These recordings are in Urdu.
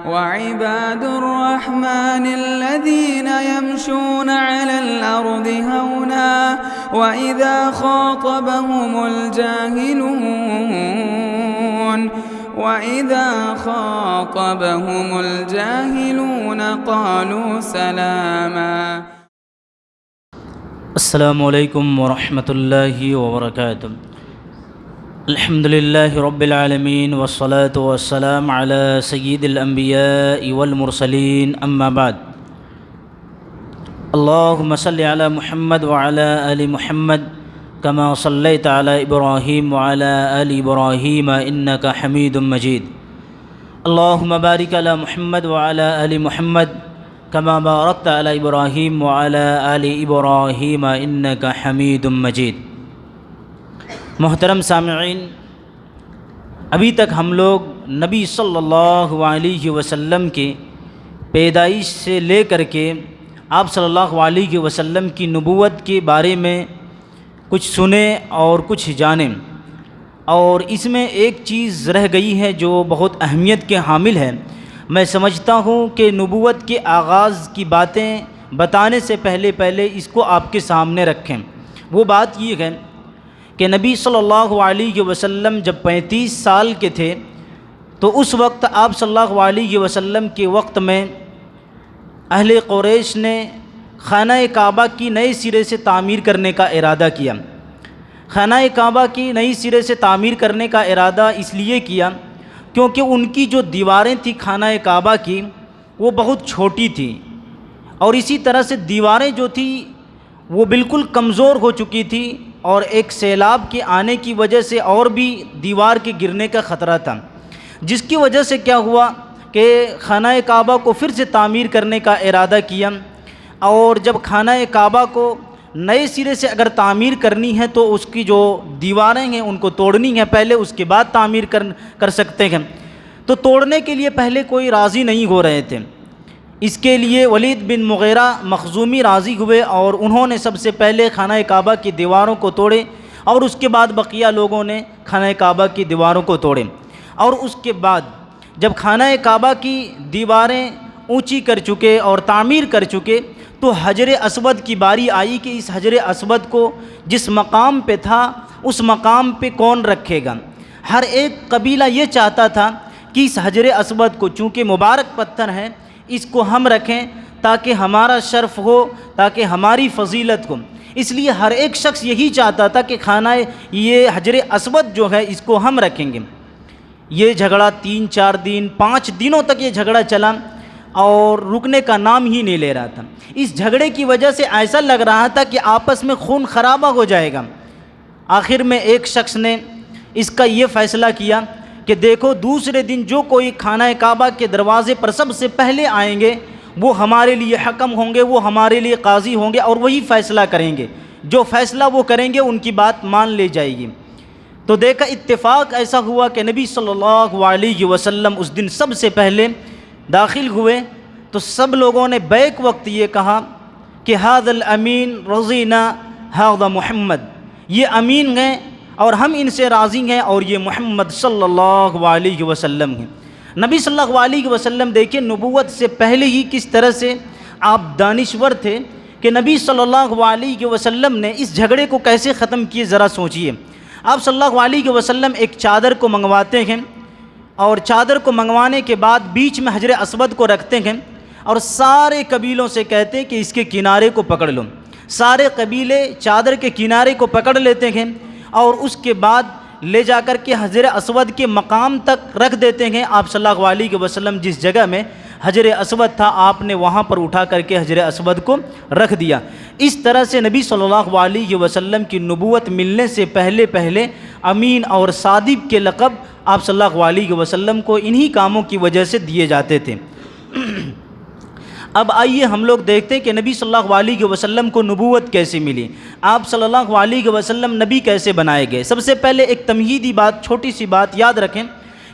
وعباد الرحمن الذين يمشون على الأرض هونا وإذا خاطبهم الجاهلون قالوا سلاما. السلام علیکم ورحمۃ اللہ وبرکاتہ. الحمد للہ رب العالمین والصلاة والسلام علی سید الانبیاء والمرسلین اما بعد. اللہم صل علی محمد وعلی آل محمد کما صلیت علی ابراہیم وعلی آل ابراہیم انک حمید مجید. اللہم بارک علی محمد وعلی آل محمد کما بارکت علی ابراہیم وعلی آل ابراہیم انک حمید مجید. محترم سامعین، ابھی تک ہم لوگ نبی صلی اللہ علیہ وسلم کے پیدائش سے لے کر کے آپ صلی اللہ علیہ وسلم کی نبوت کے بارے میں کچھ سنیں اور کچھ جانیں، اور اس میں ایک چیز رہ گئی ہے جو بہت اہمیت کے حامل ہے. میں سمجھتا ہوں کہ نبوت کے آغاز کی باتیں بتانے سے پہلے اس کو آپ کے سامنے رکھیں. وہ بات یہ ہے کہ نبی صلی اللہ علیہ وسلم جب 35 سال کے تھے تو اس وقت آپ صلی اللہ علیہ وسلم کے وقت میں اہل قریش نے خانہ کعبہ کی نئے سرے سے تعمیر کرنے کا ارادہ کیا. خانہ کعبہ کی نئی سرے سے تعمیر کرنے کا ارادہ اس لیے کیا کیونکہ ان کی جو دیواریں تھیں خانہ کعبہ کی وہ بہت چھوٹی تھیں، اور اسی طرح سے دیواریں جو تھیں وہ بالکل کمزور ہو چکی تھی، اور ایک سیلاب کے آنے کی وجہ سے اور بھی دیوار کے گرنے کا خطرہ تھا، جس کی وجہ سے کیا ہوا کہ خانہ کعبہ کو پھر سے تعمیر کرنے کا ارادہ کیا. اور جب خانہ کعبہ کو نئے سرے سے اگر تعمیر کرنی ہے تو اس کی جو دیواریں ہیں ان کو توڑنی ہیں پہلے، اس کے بعد تعمیر کر سکتے ہیں. تو توڑنے کے لیے پہلے کوئی راضی نہیں ہو رہے تھے. اس کے لیے ولید بن مغیرہ مخزومی راضی ہوئے اور انہوں نے سب سے پہلے خانہ کعبہ کی دیواروں کو توڑے، اور اس کے بعد بقیہ لوگوں نے خانہ کعبہ کی دیواروں کو توڑے. اور اس کے بعد جب خانہ کعبہ کی دیواریں اونچی کر چکے اور تعمیر کر چکے تو حجر اسود کی باری آئی کہ اس حجر اسود کو جس مقام پہ تھا اس مقام پہ کون رکھے گا. ہر ایک قبیلہ یہ چاہتا تھا کہ اس حجر اسود کو، چونکہ مبارک پتھر ہے، اس کو ہم رکھیں تاکہ ہمارا شرف ہو، تاکہ ہماری فضیلت ہو. اس لیے ہر ایک شخص یہی چاہتا تھا کہ خانہ یہ حجر اسود جو ہے اس کو ہم رکھیں گے. یہ جھگڑا 3-4 دن 5 دنوں تک یہ جھگڑا چلا اور رکنے کا نام ہی نہیں لے رہا تھا. اس جھگڑے کی وجہ سے ایسا لگ رہا تھا کہ آپس میں خون خرابہ ہو جائے گا. آخر میں ایک شخص نے اس کا یہ فیصلہ کیا کہ دیکھو، دوسرے دن جو کوئی خانہ کعبہ کے دروازے پر سب سے پہلے آئیں گے وہ ہمارے لیے حکم ہوں گے، وہ ہمارے لیے قاضی ہوں گے، اور وہی فیصلہ کریں گے. جو فیصلہ وہ کریں گے ان کی بات مان لی جائے گی. تو دیکھا اتفاق ایسا ہوا کہ نبی صلی اللہ علیہ وسلم اس دن سب سے پہلے داخل ہوئے. تو سب لوگوں نے بیک وقت یہ کہا کہ ھذا الامین رضینا ھذا محمد، یہ امین ہیں اور ہم ان سے راضی ہیں، اور یہ محمد صلی اللہ علیہ وسلم ہیں. نبی صلی اللہ علیہ وسلم دیکھیں نبوت سے پہلے ہی کس طرح سے آپ دانشور تھے کہ نبی صلی اللہ علیہ وسلم نے اس جھگڑے کو کیسے ختم کیے. ذرا سوچئے، آپ صلی اللہ علیہ وسلم ایک چادر کو منگواتے ہیں، اور چادر کو منگوانے کے بعد بیچ میں حجر اسود کو رکھتے ہیں اور سارے قبیلوں سے کہتے ہیں کہ اس کے کنارے کو پکڑ لو. سارے قبیلے چادر کے کنارے کو پکڑ لیتے ہیں اور اس کے بعد لے جا کر کے حجر اسود کے مقام تک رکھ دیتے ہیں. آپ صلی اللہ علیہ وسلم جس جگہ میں حجر اسود تھا آپ نے وہاں پر اٹھا کر کے حجر اسود کو رکھ دیا. اس طرح سے نبی صلی اللہ علیہ وسلم کی نبوت ملنے سے پہلے امین اور صادق کے لقب آپ صلی اللہ علیہ وسلم کو انہی کاموں کی وجہ سے دیے جاتے تھے. اب آئیے ہم لوگ دیکھتے ہیں کہ نبی صلی اللہ علیہ وسلم کو نبوت کیسے ملی، آپ صلی اللہ علیہ وسلم نبی کیسے بنائے گئے. سب سے پہلے ایک تمہیدی بات، چھوٹی سی بات یاد رکھیں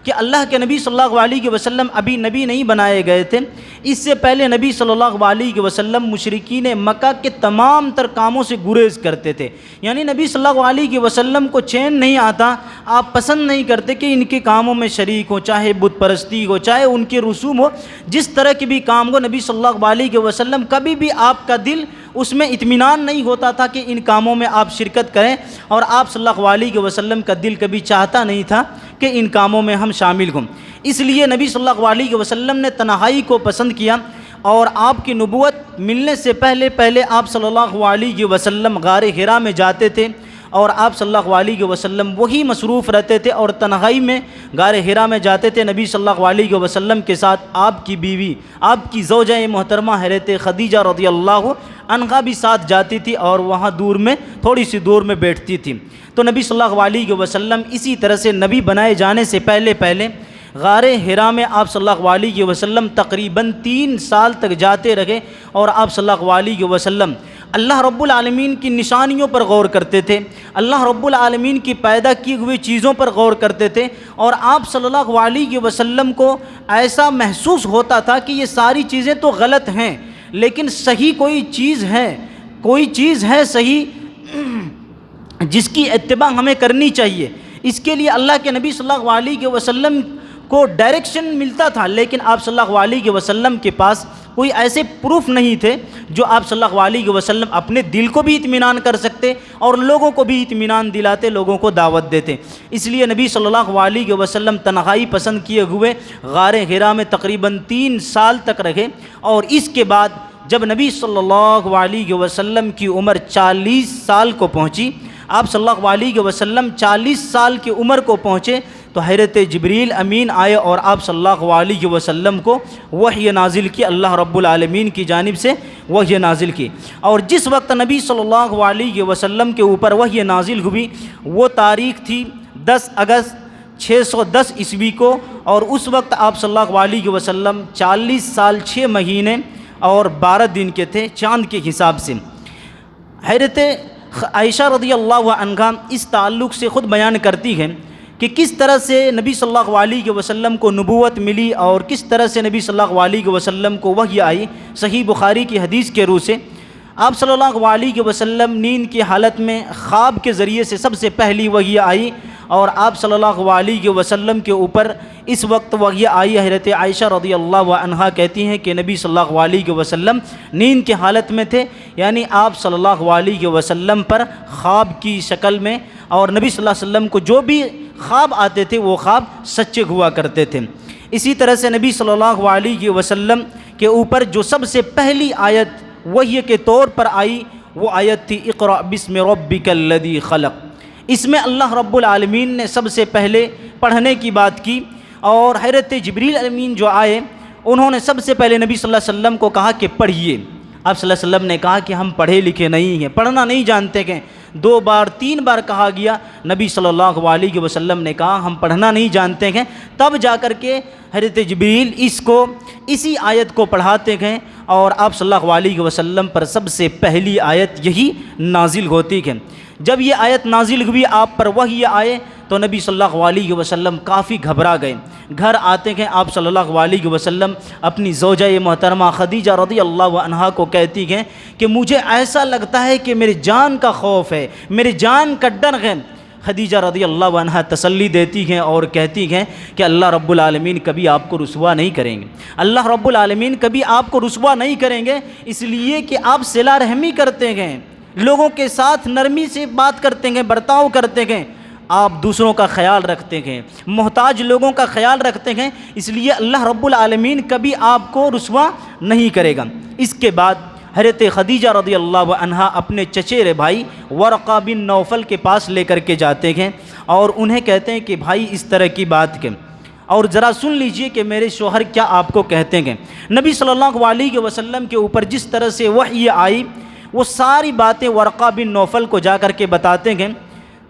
کہ اللہ کے نبی صلی اللہ علیہ وسلم ابھی نبی نہیں بنائے گئے تھے، اس سے پہلے نبی صلی اللہ علیہ وسلم مشرکین مکہ کے تمام تر کاموں سے گریز کرتے تھے، یعنی نبی صلی اللہ علیہ وسلم کو چین نہیں آتا، آپ پسند نہیں کرتے کہ ان کے کاموں میں شریک ہو، چاہے بت پرستی ہو، چاہے ان کے رسوم ہو، جس طرح کے بھی کام ہو، نبی صلی اللہ علیہ وسلم کبھی بھی آپ کا دل اس میں اطمینان نہیں ہوتا تھا کہ ان کاموں میں آپ شرکت کریں، اور آپ صلی اللہ علیہ وسلم کا دل کبھی چاہتا نہیں تھا کہ ان کاموں میں ہم شامل ہوں۔ اس لیے نبی صلی اللہ علیہ وسلم نے تنہائی کو پسند کیا، اور آپ کی نبوت ملنے سے پہلے آپ صلی اللہ علیہ وسلم غار حرا میں جاتے تھے، اور آپ صلی اللہ علیہ وسلم وہی مصروف رہتے تھے، اور تنہائی میں غار حرا میں جاتے تھے۔ نبی صلی اللہ علیہ وسلم کے ساتھ آپ کی بیوی، آپ کی زوجہ محترمہ حضرت خدیجہ رضی اللہ عنہا بھی ساتھ جاتی تھی، اور وہاں دور میں تھوڑی سی دور میں بیٹھتی تھی۔ تو نبی صلی اللہ علیہ وسلم اسی طرح سے نبی بنائے جانے سے پہلے غار حرا میں آپ صلی اللہ علیہ وسلم تقریباً 3 سال تک جاتے رہے، اور آپ صلی اللہ علیہ وسلم اللہ رب العالمین کی نشانیوں پر غور کرتے تھے، اللہ رب العالمین کی پیدا کی ہوئی چیزوں پر غور کرتے تھے، اور آپ صلی اللہ علیہ وسلم کو ایسا محسوس ہوتا تھا کہ یہ ساری چیزیں تو غلط ہیں، لیکن صحیح کوئی چیز ہے صحیح جس کی اتباع ہمیں کرنی چاہیے۔ اس کے لیے اللہ کے نبی صلی اللہ علیہ وسلم کو ڈائریکشن ملتا تھا، لیکن آپ صلی اللہ علیہ وسلم کے پاس کوئی ایسے پروف نہیں تھے جو آپ صلی اللہ علیہ وسلم اپنے دل کو بھی اطمینان کر سکتے اور لوگوں کو بھی اطمینان دلاتے، لوگوں کو دعوت دیتے۔ اس لیے نبی صلی اللہ علیہ وسلم تنہائی پسند کیے ہوئے غار حرا میں تقریباً 3 سال تک رہے، اور اس کے بعد جب نبی صلی اللہ علیہ وسلم کی عمر 40 سال کو پہنچی، آپ صلی اللہ علیہ وسلم 40 سال کی عمر کو پہنچے، تو حضرت جبریل امین آئے اور آپ صلی اللہ علیہ وسلم کو وحی نازل کی، اللہ رب العالمین کی جانب سے وحی نازل کی۔ اور جس وقت نبی صلی اللہ علیہ وسلم کے اوپر وحی نازل ہوئی وہ تاریخ تھی 10 اگست 610 عیسوی کو، اور اس وقت آپ صلی اللہ علیہ وسلم 40 سال 6 مہینے اور 12 دن کے تھے چاند کے حساب سے۔ حضرت عائشہ رضی اللہ عنہا اس تعلق سے خود بیان کرتی ہیں کہ کس طرح سے نبی صلی اللہ علیہ وسلم کو نبوت ملی اور کس طرح سے نبی صلی اللہ علیہ وسلم کو وحی آئی۔ صحیح بخاری کی حدیث کے روح سے آپ صلی اللہ علیہ وسلم نیند کی حالت میں خواب کے ذریعے سے سب سے پہلی وحی آئی، اور آپ صلی اللہ علیہ وسلم کے اوپر اس وقت وحی آئی۔ حضرت عائشہ رضی اللہ عنہا کہتی ہیں کہ نبی صلی اللہ علیہ وسلم نیند کی حالت میں تھے، یعنی آپ صلی اللہ علیہ وسلم پر خواب کی شکل میں، اور نبی صلی اللہ علیہ وسلم کو جو بھی خواب آتے تھے وہ خواب سچے ہوا کرتے تھے۔ اسی طرح سے نبی صلی اللہ علیہ وسلم کے اوپر جو سب سے پہلی آیت وحی کے طور پر آئی وہ آیت تھی اقرأ بسم ربک الذی خلق۔ اس میں اللہ رب العالمین نے سب سے پہلے پڑھنے کی بات کی، اور حضرت جبریل امین جو آئے انہوں نے سب سے پہلے نبی صلی اللہ علیہ وسلم کو کہا کہ پڑھیے۔ آپ صلی اللہ علیہ وسلم نے کہا کہ ہم پڑھے لکھے نہیں ہیں، پڑھنا نہیں جانتے کہ 2 بار 3 بار کہا گیا، نبی صلی اللہ علیہ وسلم نے کہا ہم پڑھنا نہیں جانتے ہیں، تب جا کر کے حضرت جبریل اسی آیت کو پڑھاتے گئے، اور آپ صلی اللہ علیہ وسلم پر سب سے پہلی آیت یہی نازل ہوتی ہے۔ جب یہ آیت نازل ہوئی آپ پر وحی آئے تو نبی صلی اللہ علیہ وسلم کافی گھبرا گئے۔ گھر آتے ہیں آپ صلی اللہ علیہ وسلم اپنی زوجہ محترمہ خدیجہ رضی اللہ عنہا کو کہتی ہیں کہ مجھے ایسا لگتا ہے کہ میری جان کا خوف ہے، میری جان کا ڈر ہے۔ خدیجہ رضی اللہ عنہا تسلی دیتی ہیں اور کہتی ہیں کہ اللہ رب العالمین کبھی آپ کو رسوا نہیں کریں گے، اللہ رب العالمین کبھی آپ کو رسوا نہیں کریں گے، اس لیے کہ آپ صلہ رحمی کرتے ہیں، لوگوں کے ساتھ نرمی سے بات کرتے ہیں، برتاؤ کرتے ہیں، آپ دوسروں کا خیال رکھتے ہیں، محتاج لوگوں کا خیال رکھتے ہیں، اس لیے اللہ رب العالمین کبھی آپ کو رسوا نہیں کرے گا۔ اس کے بعد حضرت خدیجہ رضی اللہ عنہا اپنے چچیرے بھائی ورقہ بن نوفل کے پاس لے کر کے جاتے ہیں اور انہیں کہتے ہیں کہ بھائی اس طرح کی بات کے، اور ذرا سن لیجئے کہ میرے شوہر کیا آپ کو کہتے ہیں۔ نبی صلی اللہ علیہ وسلم کے اوپر جس طرح سے وحی آئی وہ ساری باتیں ورقہ بن نوفل کو جا کر کے بتاتے ہیں،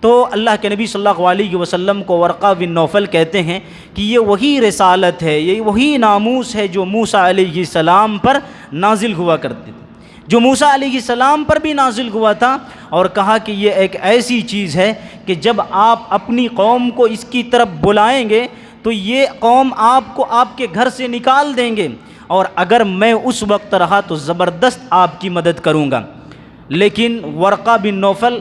تو اللہ کے نبی صلی اللہ علیہ وسلم کو ورقہ بن نوفل کہتے ہیں کہ یہ وہی رسالت ہے، یہ وہی ناموس ہے جو موسیٰ علیہ السلام پر نازل ہوا کرتے تھے، جو موسیٰ علیہ السلام پر بھی نازل ہوا تھا، اور کہا کہ یہ ایک ایسی چیز ہے کہ جب آپ اپنی قوم کو اس کی طرف بلائیں گے تو یہ قوم آپ کو آپ کے گھر سے نکال دیں گے، اور اگر میں اس وقت رہا تو زبردست آپ کی مدد کروں گا۔ لیکن ورقہ بن نوفل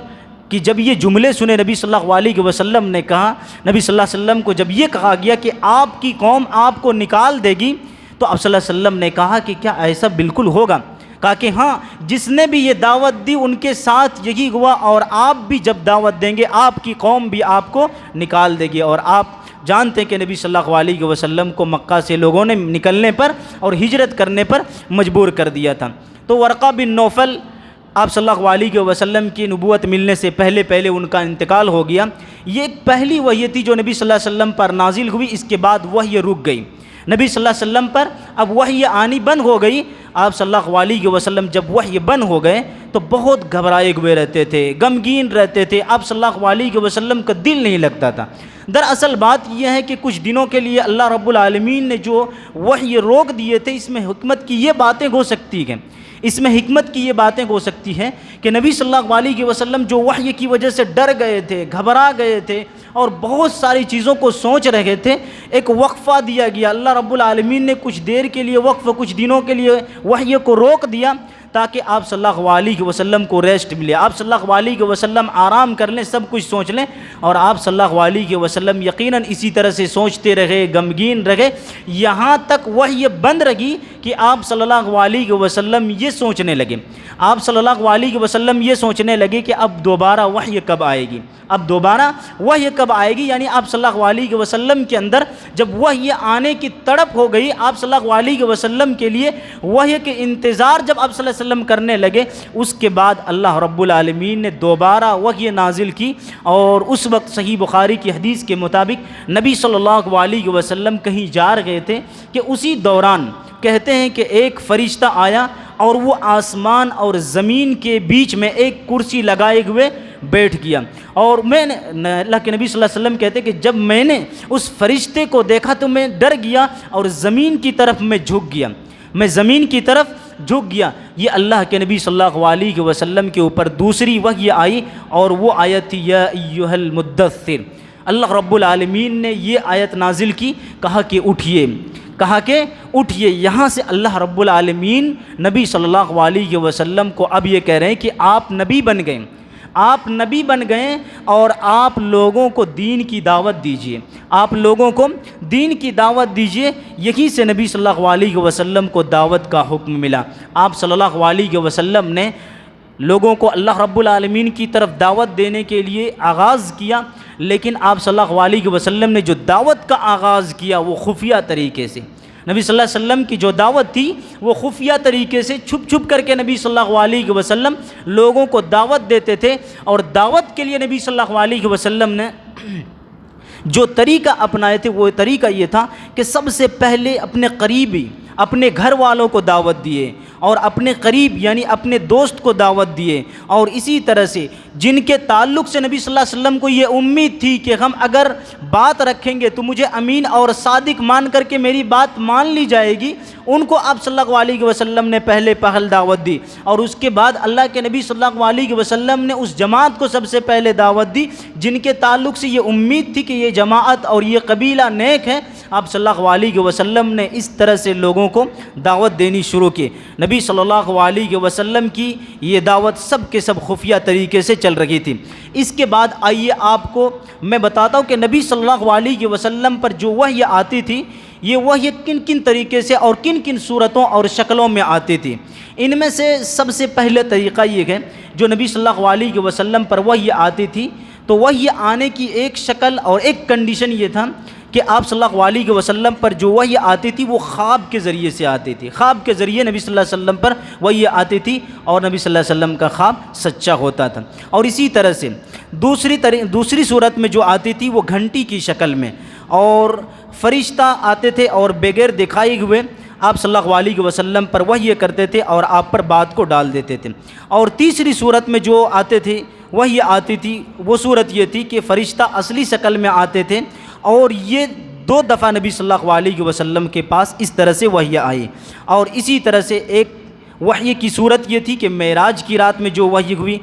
کہ جب یہ جملے سنے نبی صلی اللہ علیہ وسلم نے کہا، نبی صلی اللہ علیہ وسلم کو جب یہ کہا گیا کہ آپ کی قوم آپ کو نکال دے گی، تو آپ صلی اللہ علیہ وسلم نے کہا کہ کیا ایسا بالکل ہوگا؟ کہا کہ ہاں، جس نے بھی یہ دعوت دی ان کے ساتھ یہی ہوا، اور آپ بھی جب دعوت دیں گے آپ کی قوم بھی آپ کو نکال دے گی۔ اور آپ جانتے ہیں کہ نبی صلی اللہ علیہ وسلم کو مکہ سے لوگوں نے نکلنے پر اور ہجرت کرنے پر مجبور کر دیا تھا۔ تو ورقہ بن نوفل، آپ صلی اللہ علیہ وسلم کی نبوت ملنے سے پہلے ان کا انتقال ہو گیا۔ یہ ایک پہلی وحی تھی جو نبی صلی اللہ علیہ وسلم پر نازل ہوئی، اس کے بعد وحی رک گئی۔ نبی صلی اللہ علیہ وسلم پر اب وحی آنی بند ہو گئی۔ آپ صلی اللہ علیہ وسلم جب وحی بند ہو گئے تو بہت گھبرائے ہوئے رہتے تھے، غمگین رہتے تھے، آپ صلی اللہ علیہ وسلم کا دل نہیں لگتا تھا۔ دراصل بات یہ ہے کہ کچھ دنوں کے لیے اللہ رب العالمین نے جو وحی روک دیے تھے، اس میں حکمت کی یہ باتیں ہو سکتی ہیں، اس میں حکمت کی یہ باتیں ہو سکتی ہیں کہ نبی صلی اللہ علیہ وسلم جو وحی کی وجہ سے ڈر گئے تھے، گھبرا گئے تھے اور بہت ساری چیزوں کو سوچ رہے تھے، ایک وقفہ دیا گیا۔ اللہ رب العالمین نے کچھ دیر کے لیے وقفہ، کچھ دنوں کے لیے وحی کو روک دیا تاکہ آپ صلی اللہ علیہ وسلم کو ریسٹ ملے، آپ صلی اللہ علیہ وسلم آرام کر لیں، سب کچھ سوچ لیں۔ اور آپ صلی اللہ علیہ وسلم یقیناً اسی طرح سے سوچتے رہے، غمگین رہے، یہاں تک وحی بند رہی کہ آپ صلی اللہ علیہ وسلم یہ سوچنے لگے، آپ صلی اللہ علیہ وسلم یہ سوچنے لگے کہ اب دوبارہ وحی کب آئے گی، اب دوبارہ وحی کب آئے گی۔ یعنی آپ صلی اللہ علیہ وسلم کے اندر جب وحی آنے کی تڑپ ہو گئی، آپ صلی اللہ علیہ وسلم کے لیے وحی کے انتظار جب آپ صلی اللہ علیہ وسلم کرنے لگے، اس کے بعد اللہ رب العالمین نے دوبارہ وحی نازل کی۔ اور اس وقت صحیح بخاری کی حدیث کے مطابق نبی صلی اللہ علیہ وسلم کہیں جا رہے تھے کہ اسی دوران کہتے ہیں کہ ایک فرشتہ آیا اور وہ آسمان اور زمین کے بیچ میں ایک کرسی لگائے ہوئے بیٹھ گیا۔ اور میں نے، اللہ کے نبی صلی اللہ علیہ وسلم کہتے ہیں کہ جب میں نے اس فرشتے کو دیکھا تو میں ڈر گیا اور زمین کی طرف میں جھک گیا، میں زمین کی طرف جھک گیا۔ یہ اللہ کے نبی صلی اللہ علیہ وسلم کے اوپر دوسری وحی آئی، اور وہ آیت تھی یا ایھا المدثر۔ اللہ رب العالمین نے یہ آیت نازل کی، کہا کہ اٹھیے، کہا کہ اٹھیے۔ یہاں سے اللہ رب العالمین نبی صلی اللہ علیہ وسلم کو اب یہ کہہ رہے ہیں کہ آپ نبی بن گئے، آپ نبی بن گئے، اور آپ لوگوں کو دین کی دعوت دیجئے، آپ لوگوں کو دین کی دعوت دیجئے۔ یہی سے نبی صلی اللہ علیہ وسلم کو دعوت کا حکم ملا۔ آپ صلی اللہ علیہ وسلم نے لوگوں کو اللہ رب العالمین کی طرف دعوت دینے کے لیے آغاز کیا، لیکن آپ صلی اللہ علیہ وسلم نے جو دعوت کا آغاز کیا وہ خفیہ طریقے سے، نبی صلی اللہ علیہ وسلم کی جو دعوت تھی وہ خفیہ طریقے سے چھپ چھپ کر کے نبی صلی اللہ علیہ وسلم لوگوں کو دعوت دیتے تھے۔ اور دعوت کے لیے نبی صلی اللہ علیہ وسلم نے جو طریقہ اپنائے تھے وہ طریقہ یہ تھا کہ سب سے پہلے اپنے قریبی، اپنے گھر والوں کو دعوت دیے، اور اپنے قریب یعنی اپنے دوست کو دعوت دیے، اور اسی طرح سے جن کے تعلق سے نبی صلی اللہ علیہ وسلم کو یہ امید تھی کہ ہم اگر بات رکھیں گے تو مجھے امین اور صادق مان کر کے میری بات مان لی جائے گی، ان کو آپ صلی اللہ علیہ وسلم نے پہل دعوت دی۔ اور اس کے بعد اللہ کے نبی صلی اللہ علیہ وسلم نے اس جماعت کو سب سے پہلے دعوت دی جن کے تعلق سے یہ امید تھی کہ یہ جماعت اور یہ قبیلہ نیک ہے۔ آپ صلی اللہ علیہ وسلم نے اس طرح سے لوگوں کو دعوت دینی شروع کی۔ نبی صلی اللہ علیہ وسلم کی یہ دعوت سب کے سب خفیہ طریقے سے چل رہی تھی۔ اس کے بعد آئیے آپ کو میں بتاتا ہوں کہ نبی صلی اللہ علیہ وسلم پر جو وحی آتی تھی، یہ وحی کن کن طریقے سے اور کن کن صورتوں اور شکلوں میں آتی تھی۔ ان میں سے سب سے پہلے طریقہ یہ ہے جو نبی صلی اللہ علیہ وسلم پر وحی آتی تھی، تو وحی آنے کی ایک شکل اور ایک کنڈیشن یہ تھا کہ آپ صلی اللہ علیہ وسلم پر جو وحی آتی تھی وہ خواب کے ذریعے سے آتی تھی، خواب کے ذریعے نبی صلی اللہ علیہ وسلم پر وحی آتی تھی، اور نبی صلی اللہ علیہ وسلم کا خواب سچا ہوتا تھا۔ اور اسی طرح سے دوسری صورت میں جو آتی تھی وہ گھنٹی کی شکل میں، اور فرشتہ آتے تھے اور بغیر دکھائے ہوئے آپ صلی اللہ علیہ وسلم پر وحی کرتے تھے اور آپ پر بات کو ڈال دیتے تھے۔ اور تیسری صورت میں جو آتے تھے وحی آتی تھی وہ صورت یہ تھی کہ فرشتہ اصلی شکل میں آتے تھے، اور یہ 2 دفعہ نبی صلی اللہ علیہ وسلم کے پاس اس طرح سے وحی آئی۔ اور اسی طرح سے ایک وحی کی صورت یہ تھی کہ معراج کی رات میں جو وحی ہوئی،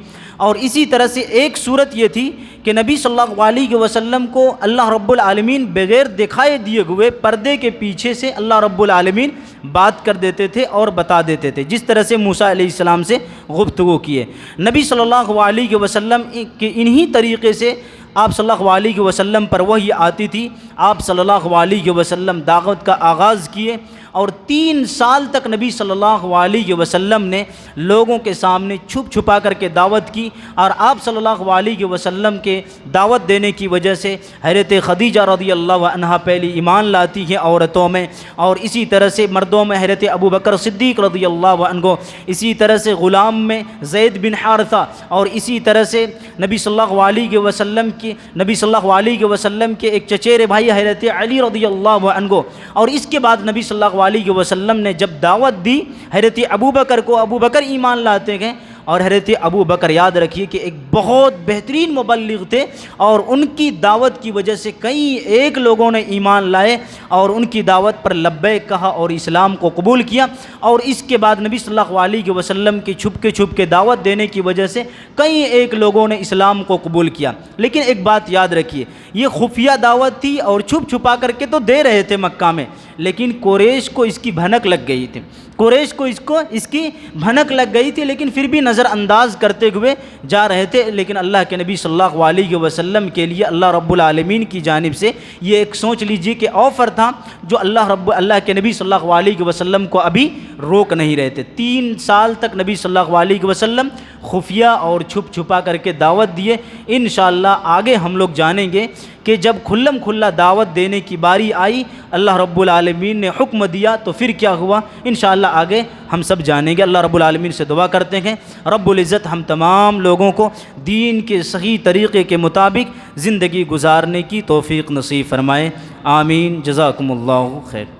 اور اسی طرح سے ایک صورت یہ تھی کہ نبی صلی اللہ علیہ وسلم کو اللہ رب العالمین بغیر دکھائے دیے ہوئے پردے کے پیچھے سے اللہ رب العالمین بات کر دیتے تھے اور بتا دیتے تھے، جس طرح سے موسیٰ علیہ السلام سے گفتگو کیے۔ نبی صلی اللہ علیہ وسلم کے انہی طریقے سے آپ صلی اللہ علیہ وسلم پر وحی آتی تھی۔ آپ صلی اللہ علیہ وسلم دعوت کا آغاز کیے اور 3 سال تک نبی صلی اللہ علیہ وسلم نے لوگوں کے سامنے چھپ چھپا کر کے دعوت کی، اور آپ صلی اللہ علیہ وسلم کے دعوت دینے کی وجہ سے حضرت خدیجہ رضی اللہ عنہا پہلی ایمان لاتی ہیں عورتوں میں، اور اسی طرح سے مردوں میں حضرت ابو بکر صدیق رضی اللہ عنہ، اسی طرح سے غلام میں زید بن حارثہ، اور اسی طرح سے نبی صلی اللہ علیہ وسلم کے ایک چچیرے بھائی حضرت علی رضی اللہ عنہ، اور اس کے بعد نبی صلی اللہ علیہ وسلم نے جب دعوت دی حضرت ابو بکر کو، ابو بکر ایمان لاتے گئے، اور حضرت ابو بکر یاد رکھیے کہ ایک بہت بہترین مبلغ تھے، اور ان کی دعوت کی وجہ سے کئی ایک لوگوں نے ایمان لائے اور ان کی دعوت پر لبیک کہا اور اسلام کو قبول کیا، اور اس کے بعد نبی صلی اللہ علیہ وسلم کی چھپ کے دعوت دینے کی وجہ سے کئی ایک لوگوں نے اسلام کو قبول کیا۔ لیکن ایک بات یاد رکھیے، یہ خفیہ دعوت تھی اور چھپ چھپا کر کے تو دے رہے تھے مکہ میں، لیکن قریش کو اس کی بھنک لگ گئی تھی، قریش کو اس کی بھنک لگ گئی تھی، لیکن پھر بھی نظر انداز کرتے ہوئے جا رہے تھے۔ لیکن اللہ کے نبی صلی اللہ علیہ وسلم کے لیے اللہ رب العالمین کی جانب سے یہ ایک سوچ لیجئے کہ آفر تھا جو اللہ کے نبی صلی اللہ علیہ وسلم کو ابھی روک نہیں رہے تھے۔ 3 سال تک نبی صلی اللہ علیہ وسلم خفیہ اور چھپ چھپا کر کے دعوت دیے۔ انشاءاللہ آگے ہم لوگ جانیں گے کہ جب کھلم کھلا دعوت دینے کی باری آئی، اللہ رب العالمین نے حکم دیا تو پھر کیا ہوا، انشاءاللہ آگے ہم سب جانیں گے۔ اللہ رب العالمین سے دعا کرتے ہیں رب العزت ہم تمام لوگوں کو دین کے صحیح طریقے کے مطابق زندگی گزارنے کی توفیق نصیب فرمائے، آمین۔ جزاکم اللہ خیر۔